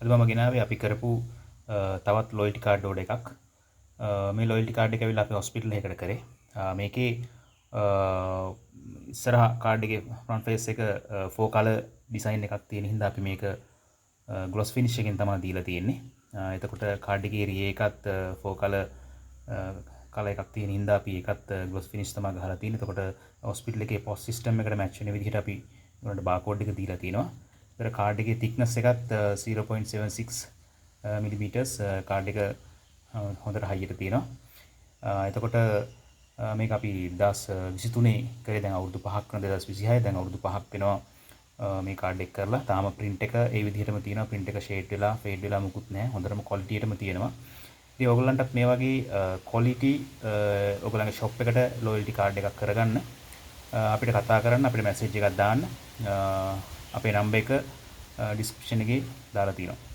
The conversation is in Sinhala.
අද මම ගෙනාවේ අපි කරපු තවත් ලොයල්ටි කාඩ් ඕඩර් එකක්. මේ ලොයල්ටි කාඩ් එක ඇවිල්ලා අපි හොස්පිටල් එකකට කරේ. මේකේ ඉස්සරහා කාඩ් එකේ ෆ්‍රන්ට් ෆේස් එක 4 කලර් ඩිසයින් එකක් තියෙන හින්දා අපි මේක ග්ලොස් ෆිනිෂ් එකෙන් තමයි දීලා තියෙන්නේ. එතකොට කාඩ් එකේ රියේ එකත් 4 කලර් එකක් තියෙන හින්දා අපි ඒකත් ග්ලොස් ෆිනිෂ් තමයි ගහලා තියෙන්නේ. එතකොට හොස්පිටල් එකේ පොස් සිස්ටම් එකට මැච් වෙන විදිහට අපි උනට බාකෝඩ් එක දීලා තියෙනවා. ඒතර කාඩ් එකේ thickness එකත් 0.76 මිලිමීටර්ස් කාඩ් එක හොඳට හයියට තියෙනවා. එතකොට මේක අපි 2023 කරේ දැන් අවුරුදු 5ක් වෙන 2026 දැන් අවුරුදු 5ක් වෙනවා මේ කාඩ් එක කරලා. තාම print එක ඒ විදිහටම තියෙනවා. print එක shade වෙලා fade වෙලා මුකුත් නැහැ. හොඳටම quality එකටම තියෙනවා. ඉතින් ඔයගොල්ලන්ටත් මේ වගේ quality ඔයගොල්ලන්ගේ shop එකට loyalty card එකක් කරගන්න අපිට කතා කරන්න, අපිට message එකක් දාන්න. අපේ number එක description එකේ දාලා තියෙනවා.